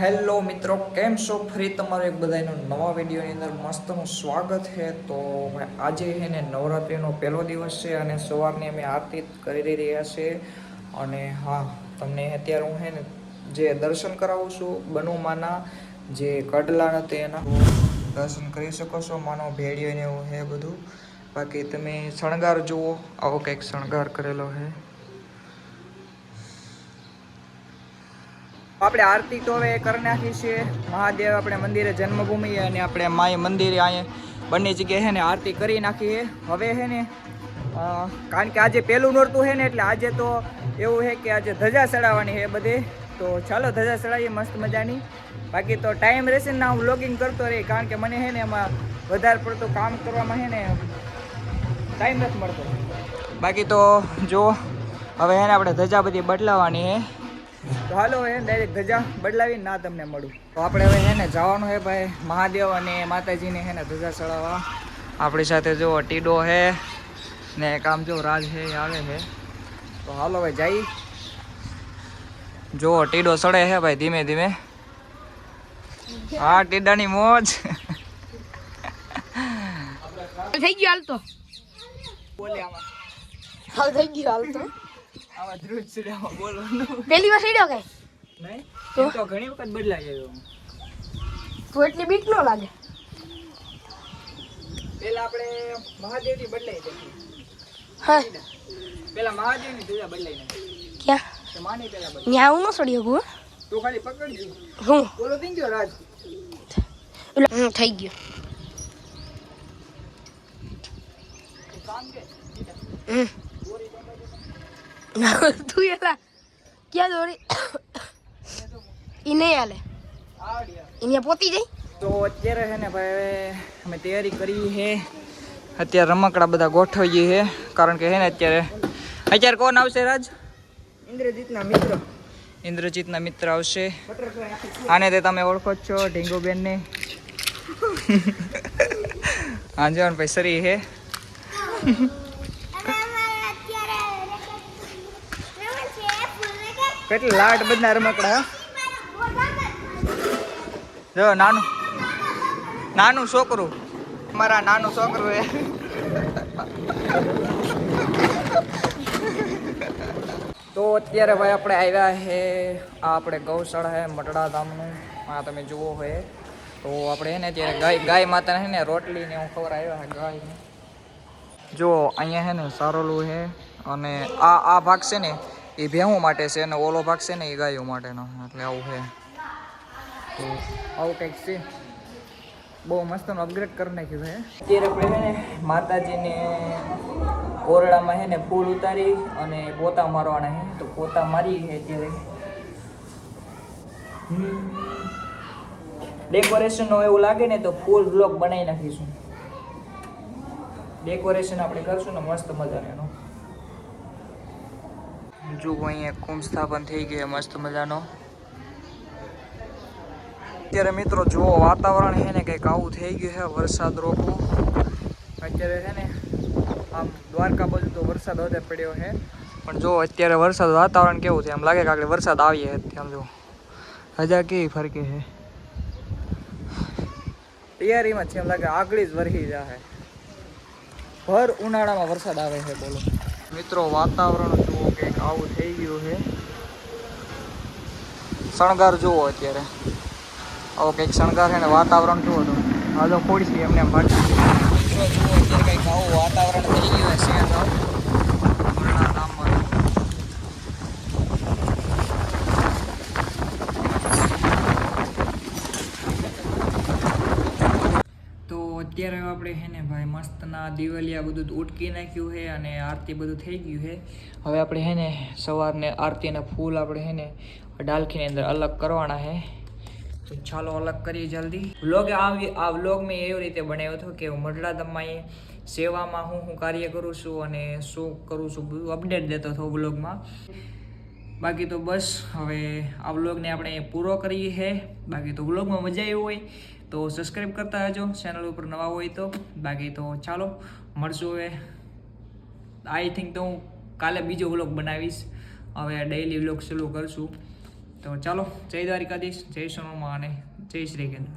Hello મિત્રો, કેમ છો? ફરી તમારું એક બધાનો નવા વિડીયોની અંદર મસ્તનું સ્વાગત છે. તો આજે છે ને નવરાત્રિનો પહેલો દિવસ છે અને સવારની અમે આરતી કરી રહ્યા છે. અને હા, તમને અત્યારે હું છે ને જે દર્શન કરાવું છું બનુમાના, જે કડલા નથી એના દર્શન કરી શકો છો. માનો ભેળીઓ ને એવું છે બધું. બાકી તમે શણગાર જુઓ, આવો કંઈક શણગાર કરેલો છે. આપણે આરતી તો હવે કરી નાખી છે. મહાદેવ આપણે મંદિરે જન્મભૂમિ અને આપણે માય મંદિરે અહીંયા બંને જગ્યાએ છે ને આરતી કરી નાખી છે. હવે છે ને કારણ કે આજે પહેલું નોરતું છે ને, એટલે આજે તો એવું છે કે આજે ધજા ચડાવવાની છે બધે. તો ચાલો ધજા ચડાવીએ મસ્ત મજાની. બાકી તો ટાઈમ રહેશે ને હું વ્લોગિંગ કરતો રહી, કારણ કે મને છે ને એમાં વધારે પડતું કામ કરવામાં છે ને ટાઈમ નથી મળતો. બાકી તો જો હવે છે ને આપણે ધજા બધી બદલાવાની છે. તો હાલો હે ડાયરેક્ટ ધજા બદલાવીને ના તમને મળું. તો આપણે હવે હે ને જવાનું છે ભાઈ મહાદેવ અને માતાજીને હે ને ધજા ચડાવવા. આપણી સાથે જો ટીડો છે ને કામ જો રાજ છે આવે છે. તો હાલો ભાઈ જઈ. જો ટીડો ચડે છે ભાઈ ધીમે ધીમે. હા, ટીડાની મોજ. થઈ ગયો હાલ તો. બોલે આમાં. હાલ થઈ ગયો હાલ તો. આમાં ધ્રુજ ચડ્યા બોલવાનું. પહેલી વાર ચડ્યો કઈ? નહીં તો ઘણી વખત બદલાઈ ગયો. તો એટલી બીક ન લાગે. પેલા આપણે મહાદેવની બદલાઈ હતી. હા, પેલા મહાદેવની ધજા બદલાઈ નાખી. ક્યાં? તો માની પેલા બદલાઈ. ન્યા હું ન ચડ્યો ગુ. તું ખાલી પકડજો. હું બોલો થઈ ગયો રાજ. હું થઈ ગયો. કામ કે તું એલા ક્યાં દોડી ઈ નહીં હાલે. એને પોતી જાય. તો અત્યારે છે ને ભાઈ અમે તૈયારી કરી છે. અત્યારે રમકડા બધા ગોઠવીએ છે, કારણ કે છે ને અત્યારે કોણ આવશે રાજ? ઇન્દ્રજીતના મિત્ર. ઇન્દ્રજીતના મિત્ર આવશે. આને તે તમે ઓળખો જ છો, ઢીંગુબેનને. હા જો ભાઈ સરી છે. કેટલા લાડ બધા રમકડા. જો નાનું છોકરું, મારા નાનું છોકરું એ. તો અત્યારે ભાઈ આપણે આવ્યા છે આ આપણે ગૌશાળા છે મટડા ધામનું. આ તમે જુઓ હોય તો આપણે છે ને અત્યારે ગાય માતાને છે ને રોટલી ને હું ખવડાવ્યા છે ગાયને. જો અહીંયા છે ને સારોલું છે અને આ ભાગ છે ને એ ભેહું માટે છે અને ઓલો ભાગ છે ને એ ગાયો માટેનો. એટલે આવું છે. તો આવું કંઈક છે. બહુ મસ્તનું અપગ્રેડ કરી નાખ્યું છે. અત્યારે આપણે છે ને માતાજીને ઓરડામાં છે ને ફૂલ ઉતારી અને પોતા મારવાના છે. તો પોતા મારી છે અત્યારે. ડેકોરેશનનો એવું લાગે ને તો ફૂલ બ્લોક બનાવી નાખીશું. ડેકોરેશન આપણે કરશું ને મસ્ત મજાનો. જો અહીંયા કુંભ સ્થાપન થઈ ગયો મસ્ત મજાનો. અત્યારે મિત્રો જુઓ વાતાવરણ છે ને કંઈક આવું થઈ ગયું છે. વરસાદ રોકવું અત્યારે છે ને આમ દ્વારકા બાજુ તો વરસાદ વધારે પડ્યો છે, પણ જો અત્યારે વરસાદ વાતાવરણ કેવું છે, એમ લાગે કે આગળ વરસાદ આવીએ. આમ જો હજા કેવી ફરકે છે. તૈયારીમાં છે, એમ લાગે આગળ જ વરસી જાય. ભર ઉનાળામાં વરસાદ આવે છે. બોલો મિત્રો, વાતાવરણ જુઓ કંઈક આવું થઈ ગયું છે. શણગાર જુઓ અત્યારે આવો કંઈક શણગાર છે ને વાતાવરણ જુઓ તો હાલો ખોડીશું એમને જુઓ અત્યારે કંઈક આવું વાતાવરણ થઈ ગયું છે. તો અત્યારે આપણે છે ને ભાઈ મસ્તના દિવાલિયા બધું ઉટકી નાખ્યું છે અને આરતી બધું થઈ ગયું છે. હવે આપણે છે ને સવારને આરતીના ફૂલ આપણે છે ને ડાલખીની અંદર અલગ કરવાના છે. તો ચાલો અલગ કરીએ જલ્દી. આ વ્લોગ મેં એવી રીતે બનાવ્યો હતો કે હું મઢડા ધામમાં સેવામાં હું કાર્ય કરું છું અને શું કરું છું બધું અપડેટ દેતો હતો વ્લોગમાં. બાકી તો બસ હવે આ વ્લોગને આપણે પૂરો કરીએ છે. બાકી તો વ્લોગમાં મજા આવી હોય તો સબસ્ક્રાઈબ કરતા રહેજો ચેનલ ઉપર નવા હોય તો. બાકી તો ચાલો મળશું. હવે આઈ થિંક તો હું કાલે બીજો વ્લોગ બનાવીશ. હવે ડેઈલી વ્લોગ ચાલુ કરશું. તો ચાલો, જય દ્વારિકાધીશ, જય સોનલમાં અને જય શ્રી કેન્દ્ર.